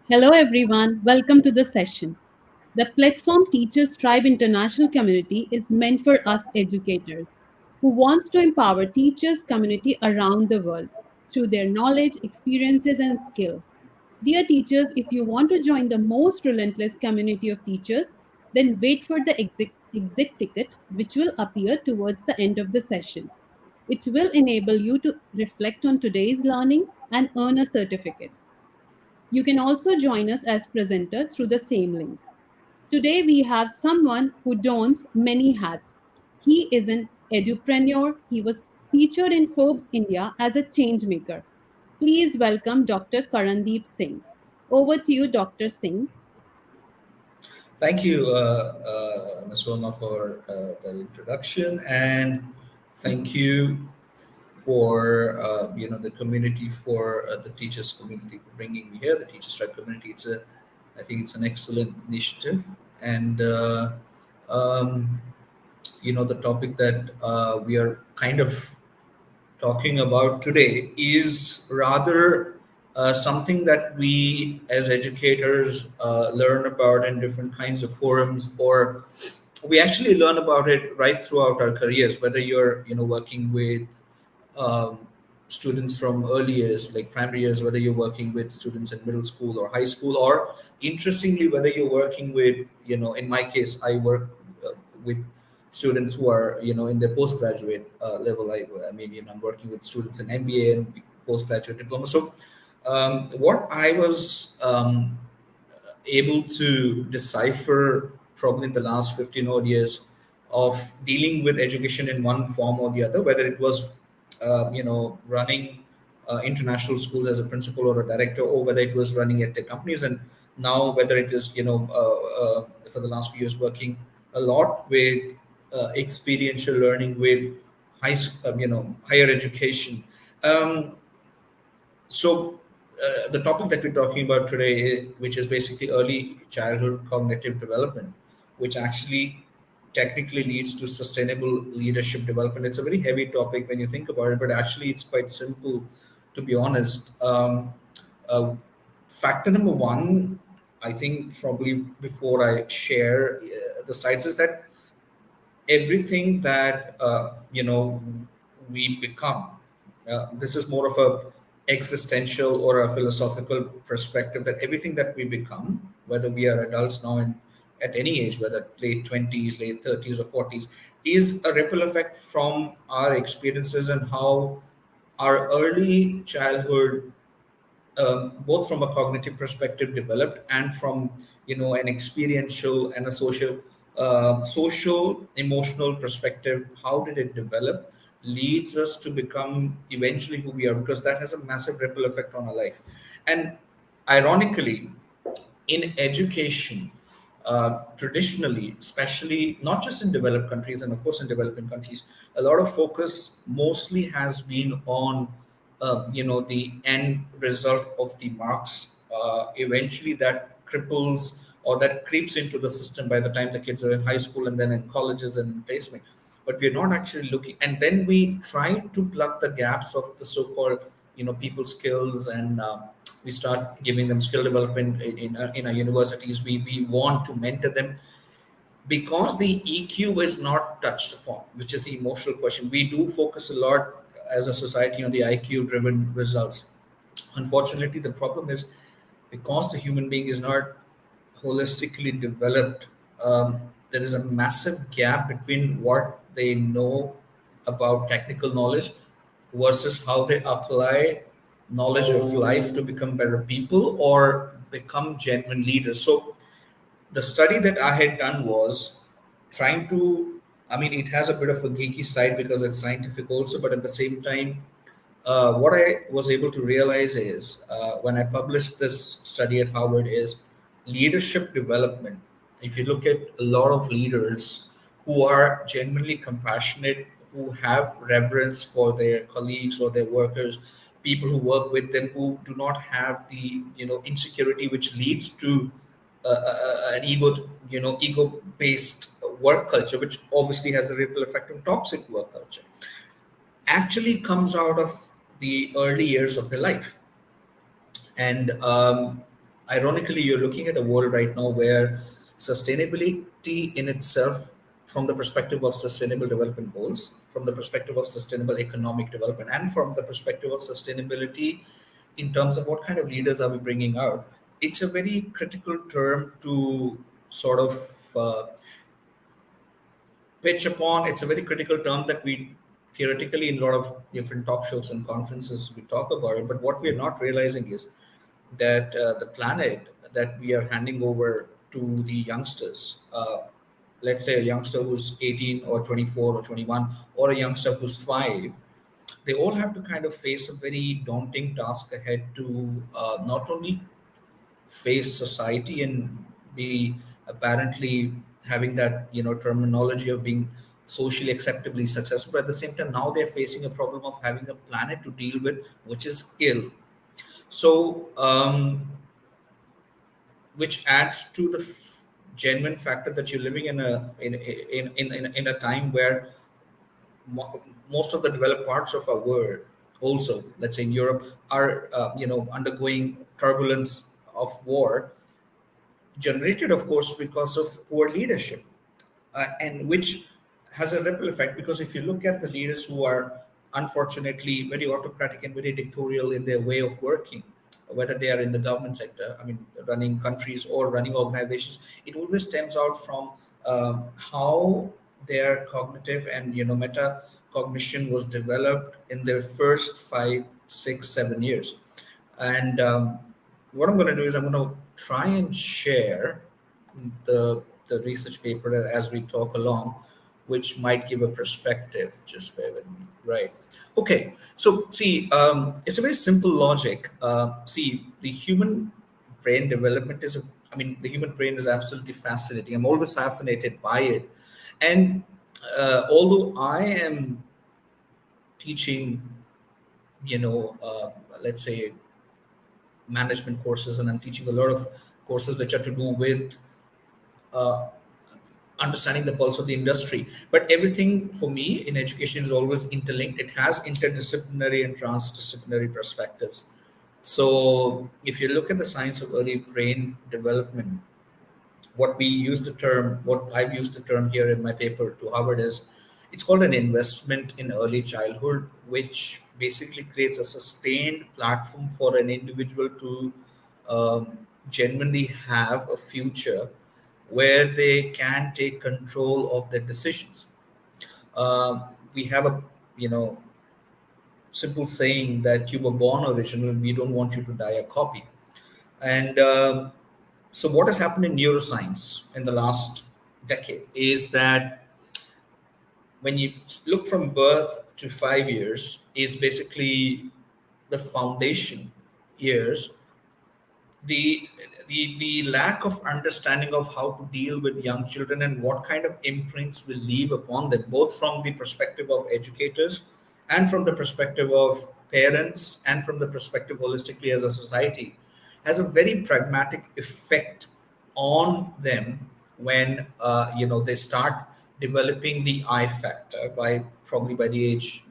Hello, everyone. Welcome to the session. The platform Teachers Tribe International Community is meant for us educators who wants to empower teachers community around the world through their knowledge, experiences, and skill. Dear teachers, if you want to join the most relentless community of teachers, then wait for the exit ticket, which will appear towards the end of the session. It will enable you to reflect on today's learning and earn a certificate. You can also join us as presenter through the same link. Today we have someone who dons many hats. He is an edupreneur. He was featured in Forbes India as a change maker. Please welcome Dr. Karandeep Singh. Over to you, Dr. Singh. Thank you, Ms. Verma, for that introduction, and thank you for the community, for the teachers community, for bringing me here. The Teachers Tribe community. I think it's an excellent initiative, and um, the topic that we are kind of talking about today is rather something that we as educators learn about in different kinds of forums, or we actually learn about it right throughout our careers, whether you're working with um, students from early years like primary years, whether you're working with students in middle school or high school, or interestingly whether you're working with, in my case I work with students who are in their postgraduate level. I mean, I'm working with students in MBA and postgraduate diploma. So what I was able to decipher probably in the last 15 odd years of dealing with education in one form or the other, whether it was running international schools as a principal or a director, or whether it was running at tech companies, and now whether it is for the last few years working a lot with experiential learning with higher education. Um, so, the topic that we're talking about today, which is basically early childhood cognitive development, which actually technically leads to sustainable leadership development. It's a very heavy topic when you think about it, but actually it's quite simple, to be honest. Uh, Factor number one, I think, probably before I share the slides, is that everything that we become. This is more of a existential or a philosophical perspective, that everything that we become, whether we are adults now and at any age, whether late 20s, late 30s, or 40s, is a ripple effect from our experiences and how our early childhood, both from a cognitive perspective developed, and from an experiential and a social emotional perspective, how did it develop, leads us to become eventually who we are, because that has a massive ripple effect on our life. And ironically, in education, traditionally, especially not just in developed countries and of course in developing countries, a lot of focus mostly has been on the end result of the marks. Eventually, that cripples or that creeps into the system by the time the kids are in high school and then in colleges and placement. But we're not actually looking, and then we try to plug the gaps of the so-called people skills, and we start giving them skill development in our universities. We want to mentor them because the EQ is not touched upon, which is the emotional question. We do focus a lot as a society on the IQ driven results. Unfortunately, the problem is because the human being is not holistically developed, there is a massive gap between what they know about technical knowledge versus how they apply knowledge of life to become better people or become genuine leaders. So the study that I had done was trying to, I mean, it has a bit of a geeky side because it's scientific also, but at the same time, what I was able to realize is when I published this study at Harvard is leadership development. If you look at a lot of leaders who are genuinely compassionate, who have reverence for their colleagues or their workers, people who work with them, who do not have the insecurity which leads to an ego based work culture, which obviously has a ripple effect on toxic work culture, actually comes out of the early years of their life. And ironically, you're looking at a world right now where sustainability in itself, from the perspective of sustainable development goals, from the perspective of sustainable economic development, and from the perspective of sustainability in terms of what kind of leaders are we bringing out, it's a very critical term to sort of pitch upon. It's a very critical term that we theoretically in a lot of different talk shows and conferences we talk about it. But what we are not realizing is that the planet that we are handing over to the youngsters, let's say a youngster who's 18 or 24 or 21, or a youngster who's 5, they all have to kind of face a very daunting task ahead to not only face society and be apparently having that terminology of being socially acceptably successful, but at the same time now they're facing a problem of having a planet to deal with which is ill. So which adds to the genuine factor that you're living in a time where most of the developed parts of our world, also let's say in Europe, are undergoing turbulence of war, generated of course because of poor leadership, and which has a ripple effect, because if you look at the leaders who are unfortunately very autocratic and very dictatorial in their way of working, whether they are in the government sector, I mean running countries or running organizations, it always stems out from how their cognitive and meta cognition was developed in their first 5, 6, 7 years. And what I'm going to do is I'm going to try and share the research paper as we talk along, which might give a perspective. Just bear with me. Right. Okay. So see, it's a very simple logic. See, the human brain development is, I mean, the human brain is absolutely fascinating. I'm always fascinated by it. And although I am teaching, let's say management courses, and I'm teaching a lot of courses which are to do with uh, understanding the pulse of the industry. But everything for me in education is always interlinked. It has interdisciplinary and transdisciplinary perspectives. So if you look at the science of early brain development, what I've used the term here in my paper to Harvard is, it's called an investment in early childhood, which basically creates a sustained platform for an individual to genuinely have a future where they can take control of their decisions. We have a you know simple saying that you were born original, we don't want you to die a copy. And so, what has happened in neuroscience in the last decade is that when you look from birth to 5 years, is basically the foundation years. The the the lack of understanding of how to deal with young children and what kind of imprints will leave upon them, both from the perspective of educators and from the perspective of parents and from the perspective holistically as a society, has a very pragmatic effect on them when they start developing the I factor by probably by the age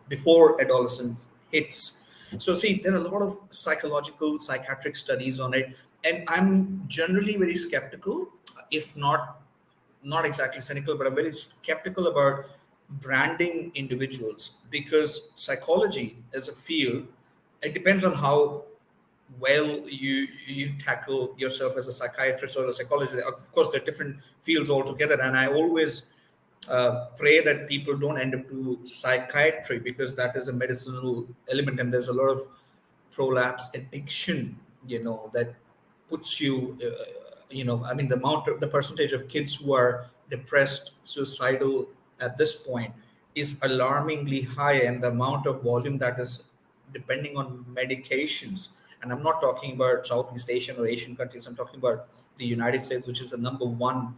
before adolescence hits. So see, there are a lot of psychological, psychiatric studies on it, and I'm generally very skeptical, if not exactly cynical, but I'm very skeptical about branding individuals, because psychology as a field, it depends on how well you tackle yourself as a psychiatrist or a psychologist. Of course, they're different fields altogether, and I always pray that people don't end up to psychiatry, because that is a medicinal element, and there's a lot of prolapse addiction that puts you I mean, the percentage of kids who are depressed, suicidal at this point is alarmingly high, and the amount of volume that is depending on medications. And I'm not talking about Southeast Asian or Asian countries, I'm talking about the United States, which is the number one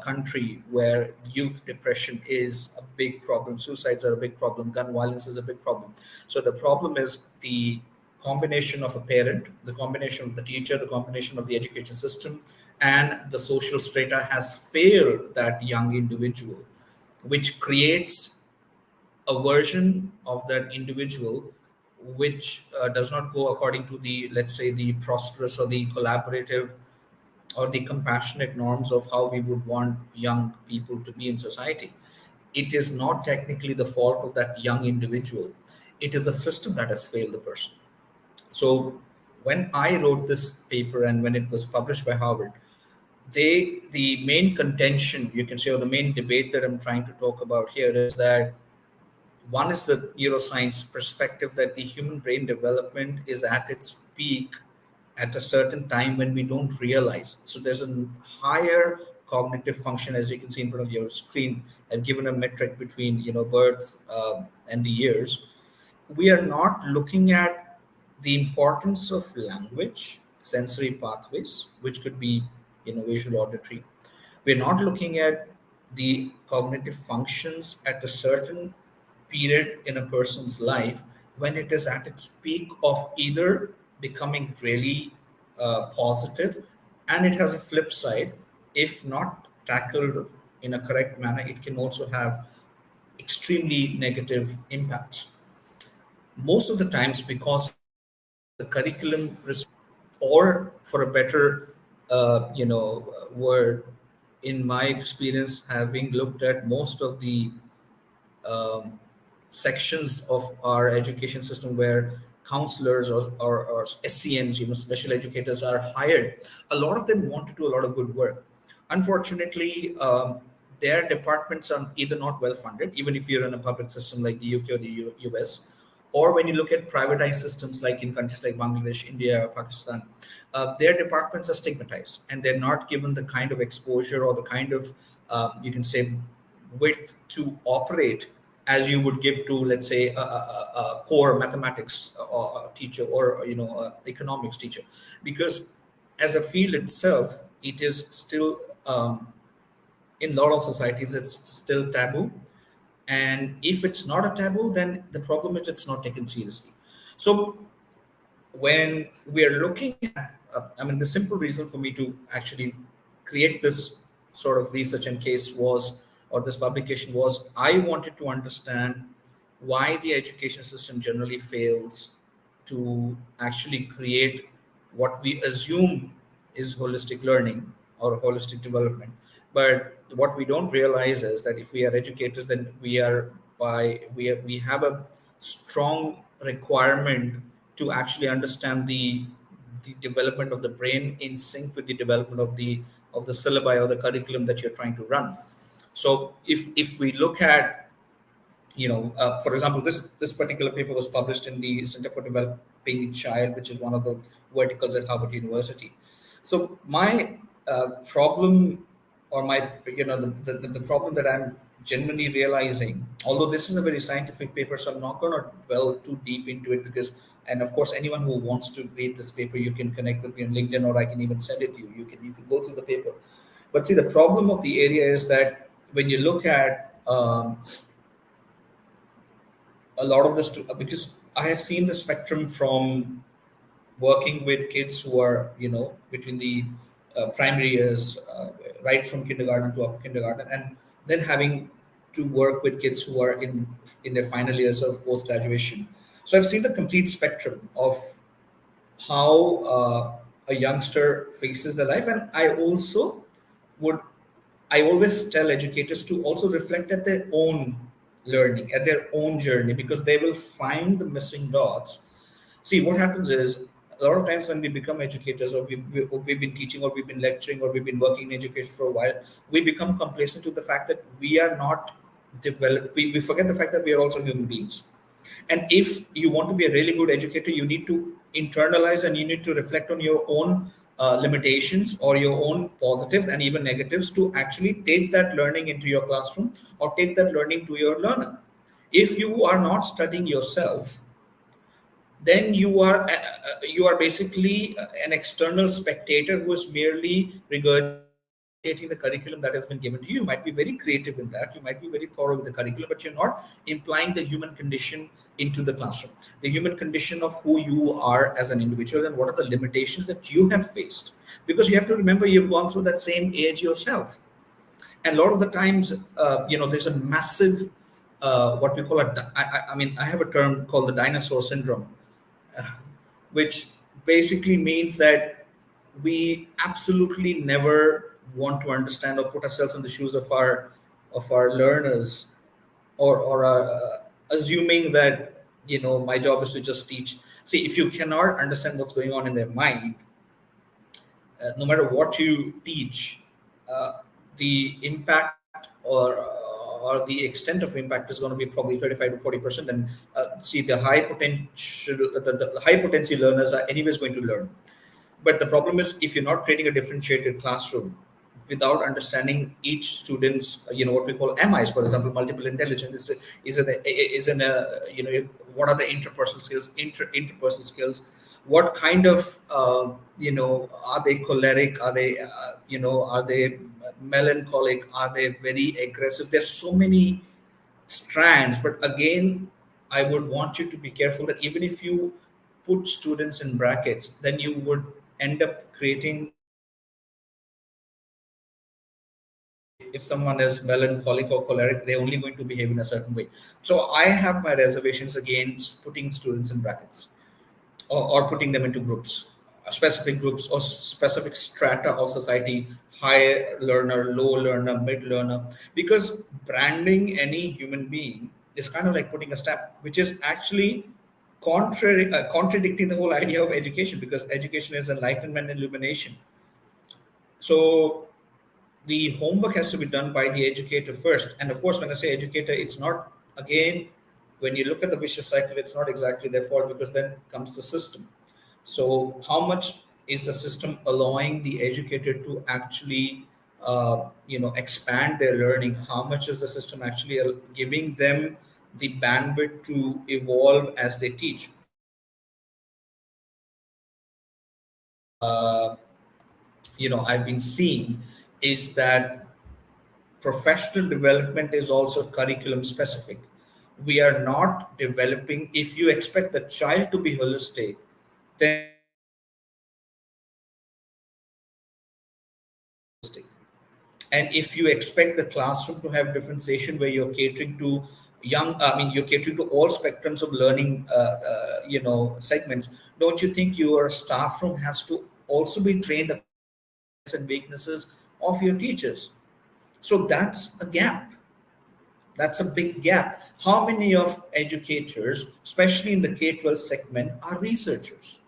country where youth depression is a big problem, suicides are a big problem, gun violence is a big problem. So the problem is the combination of a parent, the combination of the teacher, the combination of the education system, and the social strata has failed that young individual, which creates a version of that individual which does not go according to the, let's say, the prosperous or the collaborative or the compassionate norms of how we would want young people to be in society, it is not technically the fault of that young individual. It is a system that has failed the person. So when I wrote this paper and when it was published by Harvard, the main contention, you can say, or the main debate that I'm trying to talk about here is that one is the neuroscience perspective that the human brain development is at its peak at a certain time when we don't realize. So there's a higher cognitive function, as you can see in front of your screen. I've given a metric between birth and the years. We are not looking at the importance of language, sensory pathways, which could be visual, auditory. We're not looking at the cognitive functions at a certain period in a person's life when it is at its peak of either becoming really positive, and it has a flip side. If not tackled in a correct manner, it can also have extremely negative impacts. Most of the times, because the curriculum, or for a better word, in my experience, having looked at most of the um, sections of our education system where counselors or SCNs, special educators, are hired, a lot of them want to do a lot of good work. Unfortunately, their departments are either not well funded, even if you're in a public system like the UK or the US, or when you look at privatized systems like in countries like Bangladesh, India, Pakistan, their departments are stigmatized and they're not given the kind of exposure or the kind of, you can say, width to operate as you would give to, let's say, a core mathematics teacher, or economics teacher, because as a field itself, it is still, in a lot of societies, it's still taboo. And if it's not a taboo, then the problem is it's not taken seriously. So when we are looking at, I mean, the simple reason for me to actually create this sort of research and case was, or this publication was, I wanted to understand why the education system generally fails to actually create what we assume is holistic learning or holistic development. But what we don't realize is that if we are educators, then we have a strong requirement to actually understand the development of the brain in sync with the development of the syllabi or the curriculum that you're trying to run. So if we look at, for example, this particular paper was published in the Center for Developing Child, which is one of the verticals at Harvard University. So my problem, or my, the problem that I'm genuinely realizing, although this is a very scientific paper, so I'm not going to dwell too deep into it, because, and of course, anyone who wants to read this paper, you can connect with me on LinkedIn, or I can even send it to you. You can go through the paper. But see, the problem of the area is that when you look at a lot of this, because I have seen the spectrum from working with kids who are, between the primary years, right from kindergarten to upper kindergarten, and then having to work with kids who are in their final years of post graduation. So I've seen the complete spectrum of how a youngster faces their life, and would I always tell educators to also reflect at their own learning, at their own journey, because they will find the missing dots. See, what happens is, a lot of times when we become educators, or or we've been teaching, or we've been lecturing, or we've been working in education for a while, we become complacent to the fact that we are not developed. We forget the fact that we are also human beings. And if you want to be a really good educator, you need to internalize and you need to reflect on your own limitations or your own positives and even negatives to actually take that learning into your classroom or take that learning to your learner. If you are not studying yourself, then you are basically an external spectator who is merely regurgitating the curriculum that has been given to you. You might be very creative in that, you might be very thorough with the curriculum, but you're not implying the human condition into the classroom, the human condition of who you are as an individual and what are the limitations that you have faced, because you have to remember you've gone through that same age yourself. And a lot of the times, there's a massive what we call I mean, I have a term called the dinosaur syndrome, uh, which basically means that we absolutely never want to understand or put ourselves in the shoes of our learners, or assuming that, my job is to just teach. See, if you cannot understand what's going on in their mind, no matter what you teach, the impact, or the extent of impact is going to be probably 35 to 40%. And see, the high potency learners are anyways going to learn. But the problem is, if you're not creating a differentiated classroom without understanding each student's, what we call MIs, for example, multiple intelligence what are the interpersonal skills, interpersonal skills, what kind of, are they choleric, are they, are they melancholic, are they very aggressive? There's so many strands. But again, I would want you to be careful that even if you put students in brackets, then you would end up creating if someone is melancholic or choleric, they're only going to behave in a certain way. So I have my reservations against putting students in brackets, or putting them into groups, specific groups or specific strata of society: high learner, low learner, mid learner. Because branding any human being is kind of like putting a stamp, which is actually contradicting the whole idea of education, because education is enlightenment and illumination. So the homework has to be done by the educator first. And of course, when I say educator, it's not, again, when you look at the vicious cycle, it's not exactly their fault, because then comes the system. So how much is the system allowing the educator to actually, expand their learning? How much is the system actually giving them the bandwidth to evolve as they teach? uh, I've been seeing is that professional development is also curriculum specific. We are not developing, if you expect the child to be holistic, then and if you expect the classroom to have differentiation where you're catering to you're catering to all spectrums of learning, segments, don't you think your staff room has to also be trained according to the strengths and weaknesses of your teachers? So that's a gap. That's a big gap. How many of educators, especially in the K-12 segment, are researchers?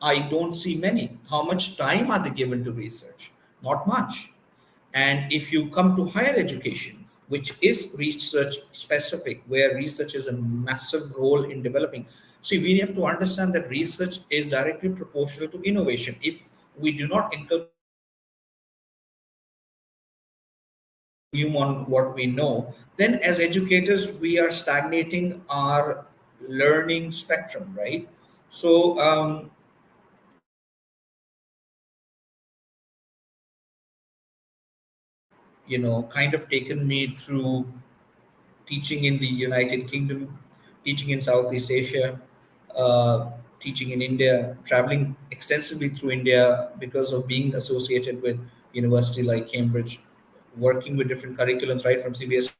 I don't see many. How much time are they given to research? Not much. And if you come to higher education, which is research specific, where research is a massive role in developing, see, we have to understand that research is directly proportional to innovation. If we do not inculcate on what we know, then as educators, we are stagnating our learning spectrum, right? So, kind of taken me through teaching in the United Kingdom, teaching in Southeast Asia, teaching in India, traveling extensively through India because of being associated with university like Cambridge, working with different curriculums, right from CBS.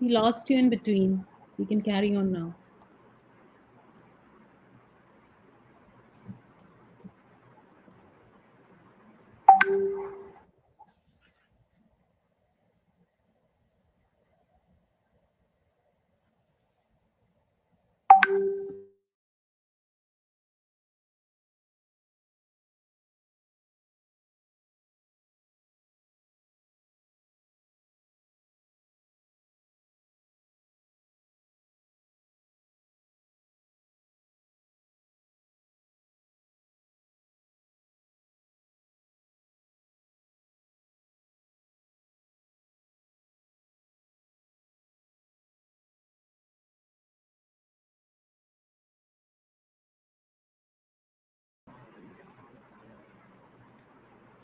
We lost you in between. We can carry on now.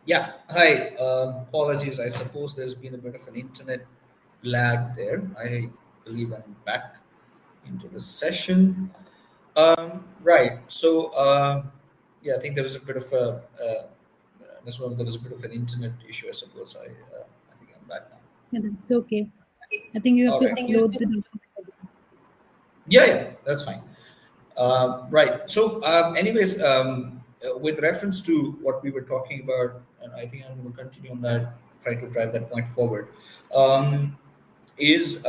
Yeah, hi. Apologies. I suppose there's been a bit of an internet lag there. I believe I'm back into the session. Right. So, yeah, I think there was a bit of there was a bit of an internet issue. I suppose I think I'm back now. Yeah, that's okay. I think you have All to right. upload the document. Yeah, yeah, that's fine. Right. So, with reference to what we were talking about, and I think I'm going to continue on that, try to drive that point forward. Um, is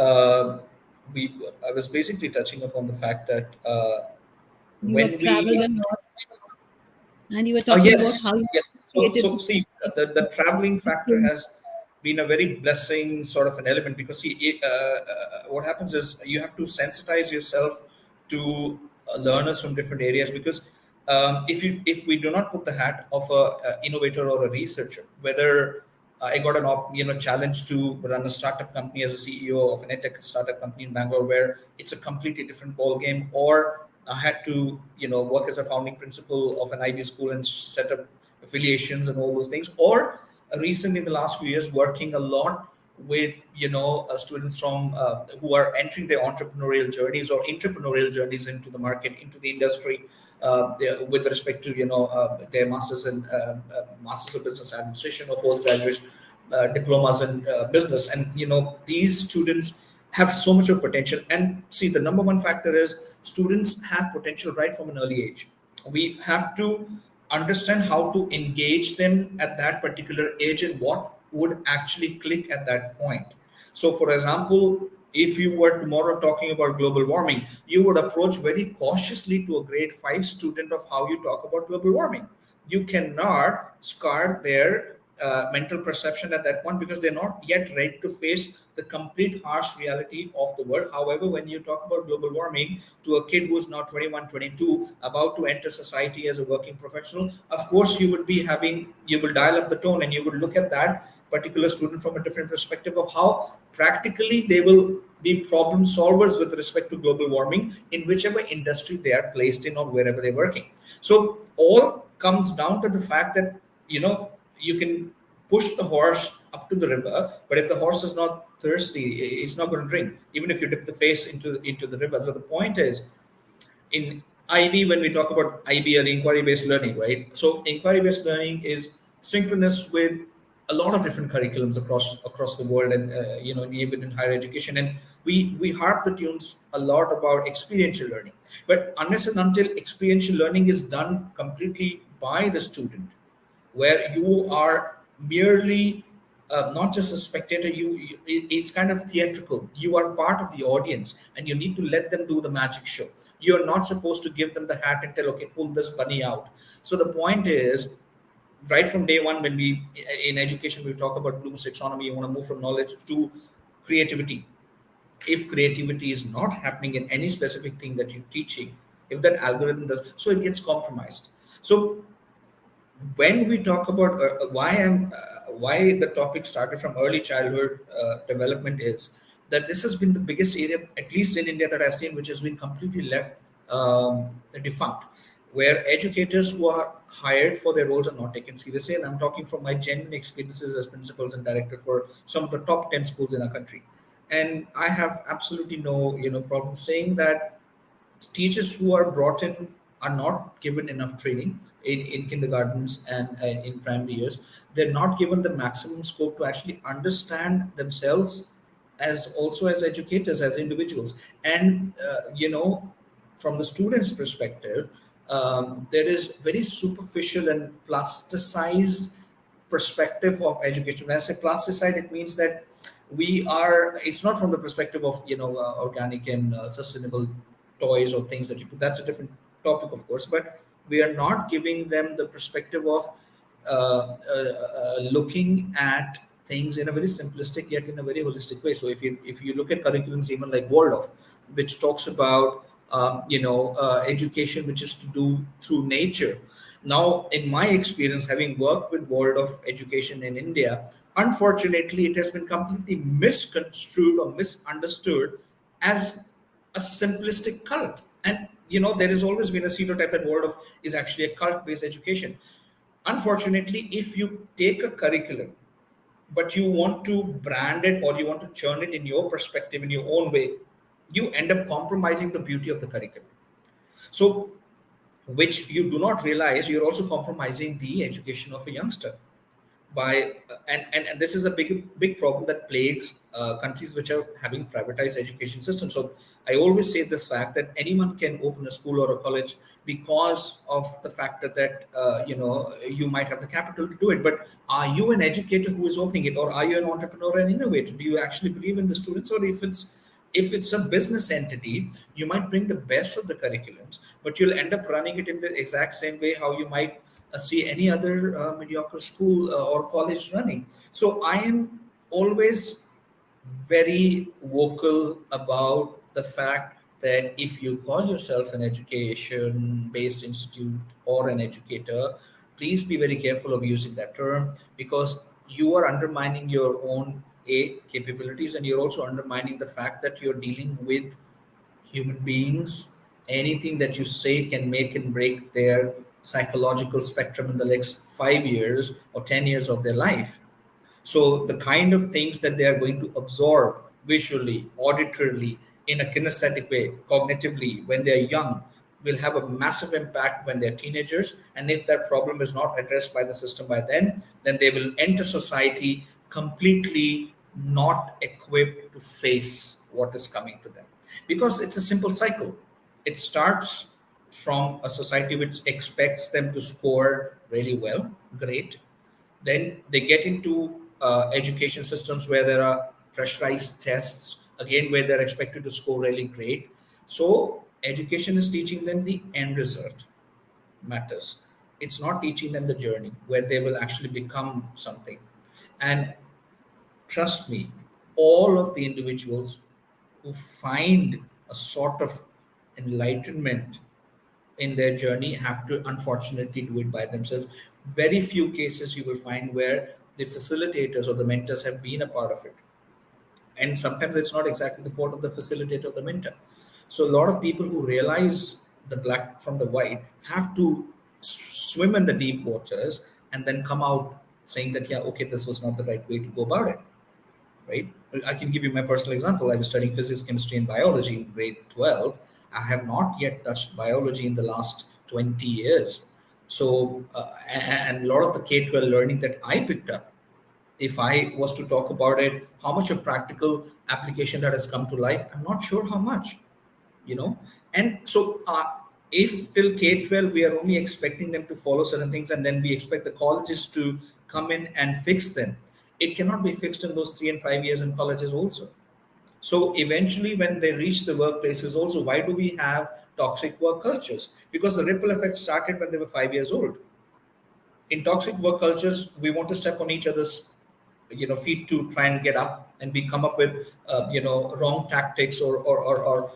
we I was basically touching upon the fact that You have when traveled we a lot, and you were oh talking about yes, how you yes. created So see, the traveling factor this. has been a very blessing sort of an element because see, what happens is you have to sensitize yourself to learners from different areas because if we do not put the hat of a innovator or a researcher, whether I got an challenge to run a startup company as a CEO of an edtech startup company in Bangalore, where it's a completely different ball game. Or I had to work as a founding principal of an IB school and set up affiliations and all those things. Or recently, in the last few years, working a lot with students from who are entering their entrepreneurial journeys or entrepreneurial journeys into the market, into the industry, with respect to their masters and masters of business administration or postgraduate diplomas in business. And these students have so much of potential. And see, the number one factor is students have potential right from an early age. We have to understand how to engage them at that particular age and what would actually click at that point. So, for example, if you were tomorrow talking about global warming, you would approach very cautiously to a grade 5 student of how you talk about global warming. You cannot scar their mental perception at that point because they're not yet ready to face the complete harsh reality of the world. However, when you talk about global warming to a kid who's now 21, 22, about to enter society as a working professional, of course you will dial up the tone and you will look at that particular student from a different perspective of how practically they will be problem solvers with respect to global warming in whichever industry they are placed in or wherever they're working. So all comes down to the fact that you can push the horse up to the river, but if the horse is not thirsty, it's not going to drink, even if you dip the face into the river. So the point is, in IB, when we talk about IB or inquiry-based learning, right? So inquiry-based learning is synchronous with a lot of different curriculums across the world, and even in higher education. And we harp the tunes a lot about experiential learning, but unless and until experiential learning is done completely by the student, where you are merely not just a spectator, it's kind of theatrical. You are part of the audience and you need to let them do the magic show. You're not supposed to give them the hat and tell, okay, pull this bunny out. So the point is, right from day one, when we in education we talk about Bloom's taxonomy, you want to move from knowledge to creativity. If creativity is not happening in any specific thing that you're teaching, if that algorithm does, so it gets compromised. So when we talk about why the topic started from early childhood development is that this has been the biggest area, at least in India, that I've seen, which has been completely left defunct, where educators who are hired for their roles are not taken seriously. And I'm talking from my genuine experiences as principals and director for some of the top 10 schools in our country. And I have absolutely no problem saying that teachers who are brought in are not given enough training in kindergartens and in primary years. They're not given the maximum scope to actually understand themselves as also as educators, as individuals. And from the students perspective, there is very superficial and plasticized perspective of education. When I say plasticide, it means that it's not from the perspective of organic and sustainable toys or things that you put. That's a different topic, of course, but we are not giving them the perspective of looking at things in a very simplistic yet in a very holistic way. So if you look at curriculums even like Waldorf, which talks about education which is to do through nature. Now, in my experience, having worked with Waldorf education in India, unfortunately, it has been completely misconstrued or misunderstood as a simplistic cult. And there has always been a stereotype that Waldorf is actually a cult-based education. Unfortunately, if you take a curriculum but you want to brand it or you want to churn it in your perspective in your own way, you end up compromising the beauty of the curriculum. So, which you do not realize, you're also compromising the education of a youngster by and this is a big problem that plagues countries which are having privatized education systems. So I always say this fact that anyone can open a school or a college because of the factor that you might have the capital to do it. But are you an educator who is opening it, or are you an entrepreneur and innovator? Do you actually believe in the students? Or if it's a business entity, you might bring the best of the curriculums, but you'll end up running it in the exact same way how you might see any other mediocre school or college running. So I am always very vocal about the fact that if you call yourself an education based institute or an educator, please be very careful of using that term, because you are undermining your own capabilities, and you're also undermining the fact that you're dealing with human beings. Anything that you say can make and break their psychological spectrum in the next 5 years or 10 years of their life. So the kind of things that they are going to absorb visually, auditorily, in a kinesthetic way, cognitively, when they're young, will have a massive impact when they're teenagers. And if that problem is not addressed by the system by then they will enter society completely not equipped to face what is coming to them. Because it's a simple cycle. It starts from a society which expects them to score really well, great. Then they get into education systems where there are pressurized tests, again, where they're expected to score really great. So, education is teaching them the end result matters. It's not teaching them the journey where they will actually become something. And trust me, all of the individuals who find a sort of enlightenment in their journey have to unfortunately do it by themselves. Very few cases you will find where the facilitators or the mentors have been a part of it. And sometimes it's not exactly the fault of the facilitator or the mentor. So a lot of people who realize the black from the white have to swim in the deep waters and then come out saying that, yeah, okay, this was not the right way to go about it, right? I can give you my personal example. I was studying physics, chemistry, and biology in grade 12. I have not yet touched biology in the last 20 years. So, and a lot of the K 12 learning that I picked up, if I was to talk about it, how much of practical application that has come to life, I'm not sure how much, you know. And so, if till K 12 we are only expecting them to follow certain things, and then we expect the colleges to come in and fix them, it cannot be fixed in those 3 and 5 years in colleges also. So eventually, when they reach the workplaces, also, why do we have toxic work cultures? Because the ripple effect started when they were 5 years old. In toxic work cultures, we want to step on each other's feet to try and get up, and we come up with wrong tactics, or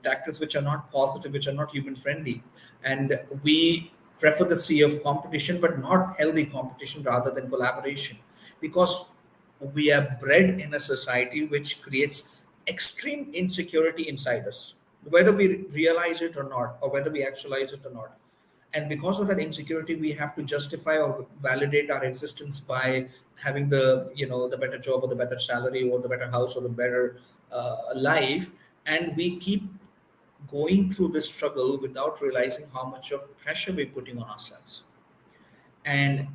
tactics which are not positive, which are not human friendly. And we prefer the sea of competition, but not healthy competition, rather than collaboration. Because we are bred in a society which creates extreme insecurity inside us, whether we realize it or not, or whether we actualize it or not. And because of that insecurity, we have to justify or validate our existence by having the better job, or the better salary, or the better house, or the better life. And we keep going through this struggle without realizing how much of pressure we're putting on ourselves. And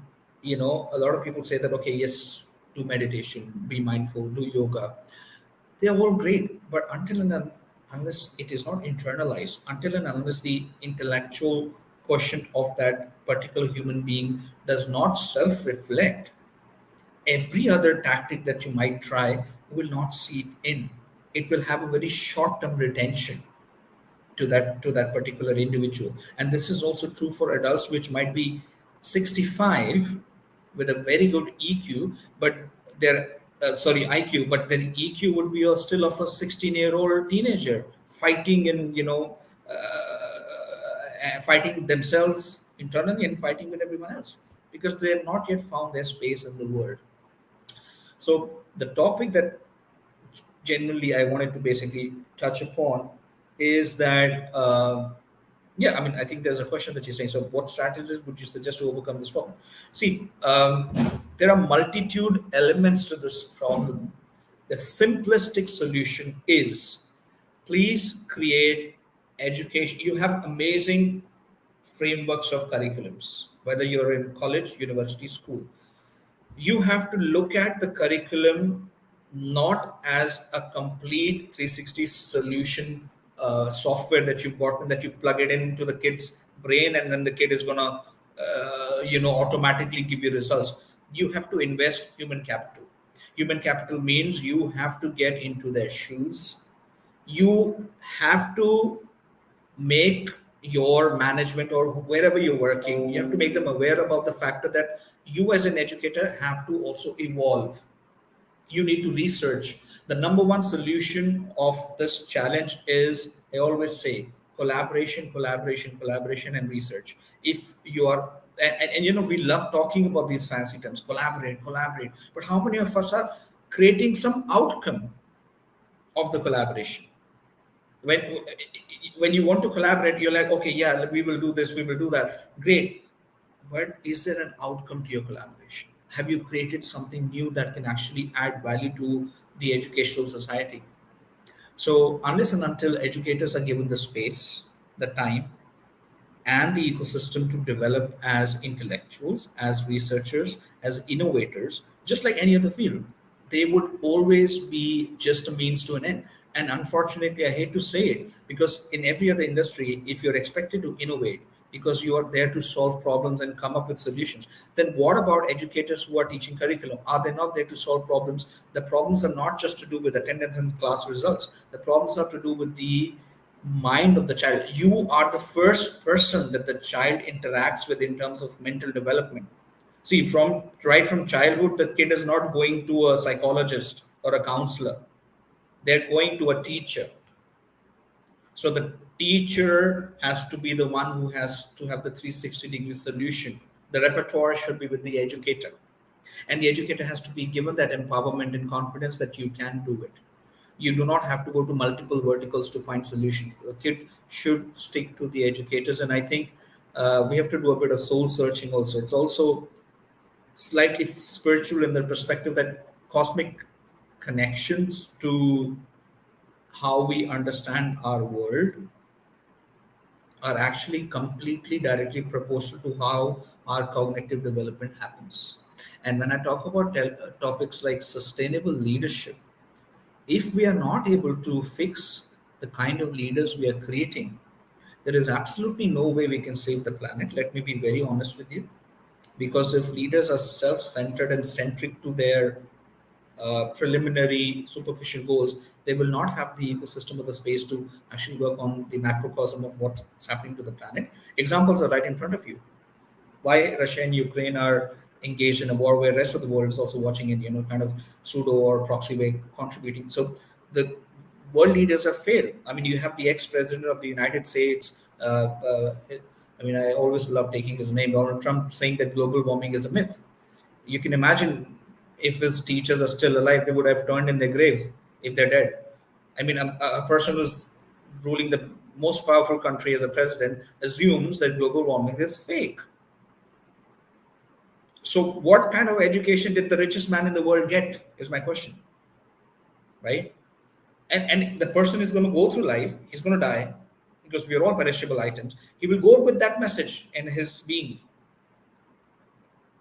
a lot of people say that, okay, yes, do meditation, be mindful, do yoga. They are all great, but unless it is not internalized, until and unless the intellectual quotient of that particular human being does not self-reflect, every other tactic that you might try will not seep in. It will have a very short-term retention to that particular individual, and this is also true for adults which might be 65 with a very good EQ, but their sorry IQ, but their EQ would be still of a 16-year-old teenager fighting in fighting themselves internally and fighting with everyone else because they have not yet found their space in the world. So the topic that genuinely I wanted to basically touch upon is that yeah, I mean, I think there's a question that you're saying. So, what strategies would you suggest to overcome this problem? See, there are multitude elements to this problem. The simplistic solution is please create education. You have amazing frameworks of curriculums, whether you're in college, university, school. You have to look at the curriculum not as a complete 360 solution software that you've got that you plug it into the kid's brain and then the kid is gonna automatically give you results. You have to invest human capital. Human capital means you have to get into their shoes. You have to make your management or wherever you're working, you have to make them aware about the factor that you as an educator have to also evolve. You need to research. The number one solution of this challenge is, I always say, collaboration, collaboration, collaboration, and research. If you are, we love talking about these fancy terms, collaborate, collaborate. But how many of us are creating some outcome of the collaboration? when when you want to collaborate, you're like, okay, yeah, we will do this, we will do that, great, but is there an outcome to your collaboration? Have you created something new that can actually add value to the educational society? So unless and until educators are given the space, the time, and the ecosystem to develop as intellectuals, as researchers, as innovators, just like any other field. They would always be just a means to an end. And unfortunately, I hate to say it, because in every other industry, if you're expected to innovate because you are there to solve problems and come up with solutions, then what about educators who are teaching curriculum? Are they not there to solve problems? The problems are not just to do with attendance and class results. The problems are to do with the mind of the child. You are the first person that the child interacts with in terms of mental development. See, from right from childhood, the kid is not going to a psychologist or a counselor. They're going to a teacher. So the teacher has to be the one who has to have the 360-degree solution. The repertoire should be with the educator. And the educator has to be given that empowerment and confidence that you can do it. You do not have to go to multiple verticals to find solutions. The kid should stick to the educators. And I think we have to do a bit of soul searching also. It's also slightly spiritual in the perspective that cosmic connections to how we understand our world are actually completely directly proportional to how our cognitive development happens. And when I talk about topics like sustainable leadership, if we are not able to fix the kind of leaders we are creating, there is absolutely no way we can save the planet. Let me be very honest with you. Because if leaders are self centered and centric to their preliminary superficial goals, they will not have the ecosystem or the space to actually work on the macrocosm of what's happening to the planet. Examples are right in front of you. Why Russia and Ukraine are engaged in a war where rest of the world is also watching it, kind of pseudo or proxy way contributing. So the world leaders have failed. I mean, you have the ex-president of the United States. I mean, I always love taking his name, Donald Trump, saying that global warming is a myth. You can imagine if his teachers are still alive, they would have turned in their graves if they're dead. I mean, a person who's ruling the most powerful country as a president assumes that global warming is fake. So, what kind of education did the richest man in the world get? Is my question, right? And the person is going to go through life. He's going to die because we are all perishable items. He will go with that message in his being.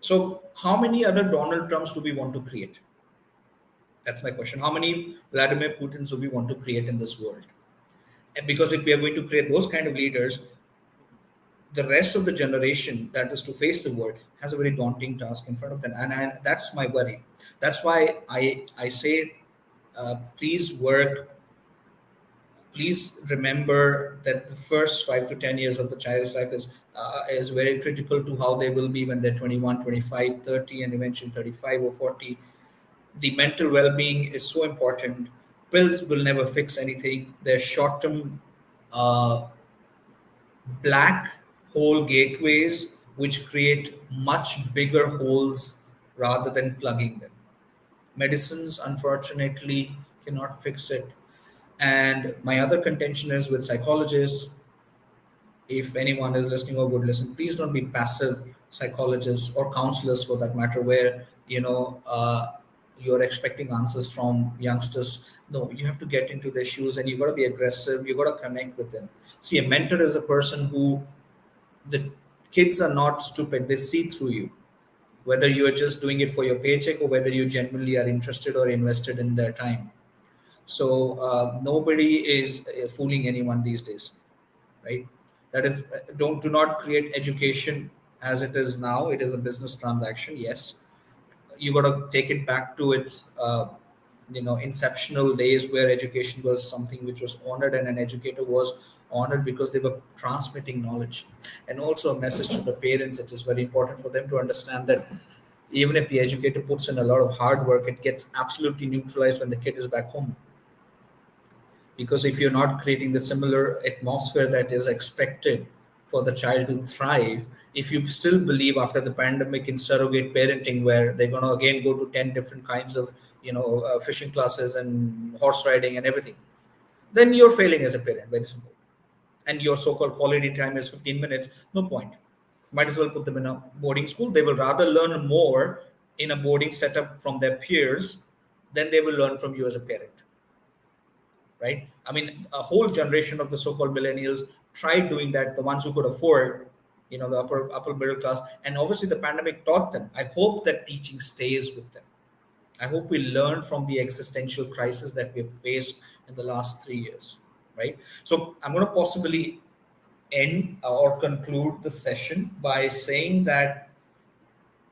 So, how many other Donald Trumps do we want to create? That's my question. How many Vladimir Putins do we want to create in this world? And because if we are going to create those kind of leaders, the rest of the generation that is to face the world has a very daunting task in front of them, and that's my worry. That's why I say, please work. Please remember that the first 5 to 10 years of the child's life is very critical to how they will be when they're 21, 25, 30, and eventually 35 or 40. The mental well-being is so important. Pills will never fix anything. They're short-term uh, black hole gateways which create much bigger holes rather than plugging them. Medicines, unfortunately, cannot fix it. And my other contention is with psychologists. If anyone is listening or would listen, please don't be passive psychologists or counselors for that matter, where you're expecting answers from youngsters. No, you have to get into their shoes and you got to be aggressive. You got to connect with them. See, a mentor is a person who the kids are not stupid. They see through you, whether you are just doing it for your paycheck or whether you genuinely are interested or invested in their time. So nobody is fooling anyone these days, right? That is, don't do not create education as it is now. It is a business transaction. Yes, you got to take it back to its inceptional days where education was something which was honored and an educator was honored because they were transmitting knowledge. And also a message to the parents, it is very important for them to understand that even if the educator puts in a lot of hard work, it gets absolutely neutralized when the kid is back home. Because if you're not creating the similar atmosphere that is expected for the child to thrive, if you still believe after the pandemic in surrogate parenting where they're going to again go to 10 different kinds of fishing classes and horse riding and everything, then you're failing as a parent. Very simple. And your so-called quality time is 15 minutes. No point. Might as well put them in a boarding school. They will rather learn more in a boarding setup from their peers than they will learn from you as a parent, right? I mean, a whole generation of the so-called millennials tried doing that. The ones who could afford, the upper middle class, and obviously the pandemic taught them. I hope that teaching stays with them. I hope we learn from the existential crisis that we've faced in the last 3 years, right? So I'm going to possibly end or conclude the session by saying that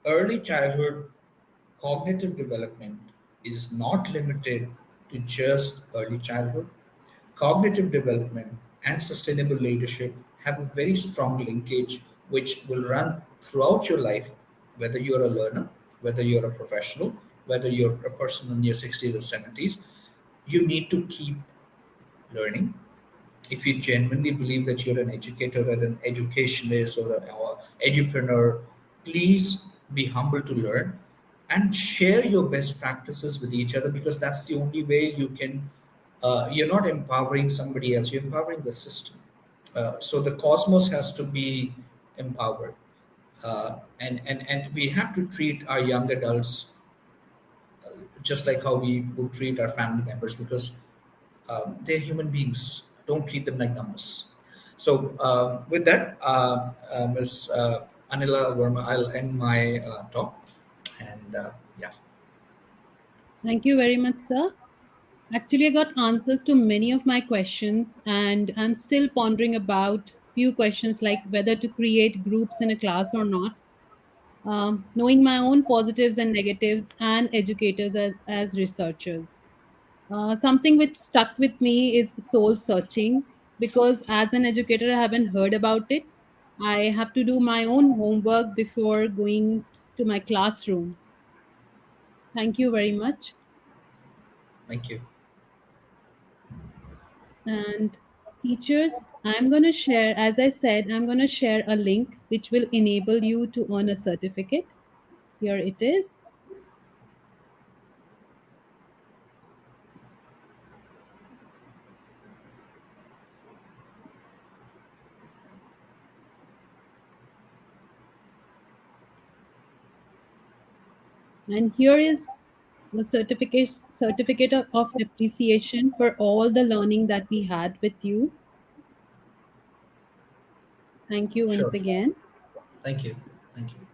early childhood cognitive development is not limited to just early childhood. Cognitive development and sustainable leadership have a very strong linkage which will run throughout your life, whether you're a learner, whether you're a professional, whether you're a person in your 60s or 70s. You need to keep learning. If you genuinely believe that you're an educator or an educationist or edupreneur, please be humble to learn and share your best practices with each other, because that's the only way you can. You're not empowering somebody else; you're empowering the system. So the cosmos has to be empowered, and we have to treat our young adults just like how we would treat our family members, because they're human beings. Don't treat them like numbers. So, with that, Ms. Anila Verma, I'll end my talk. And yeah, Thank you very much, sir. Actually, I got answers to many of my questions, and I'm still pondering about few questions like whether to create groups in a class or not. Knowing my own positives and negatives, and educators as researchers. Something which stuck with me is soul searching, because as an educator, I haven't heard about it. I have to do my own homework before going to my classroom. Thank you very much. thank you. And teachers, I'm going to share, as I said, I'm going to share a link which will enable you to earn a certificate. Here it is. And here is the certificate of appreciation for all the learning that we had with you. Thank you once Sure. again. Thank you. Thank you.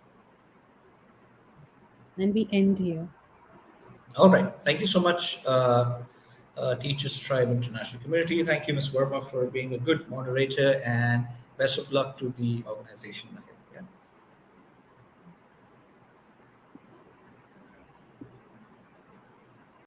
And we end here. All right. Thank you so much, Teachers Tribe International Community. Thank you, Ms. Verma, for being a good moderator, and best of luck to the organization ahead.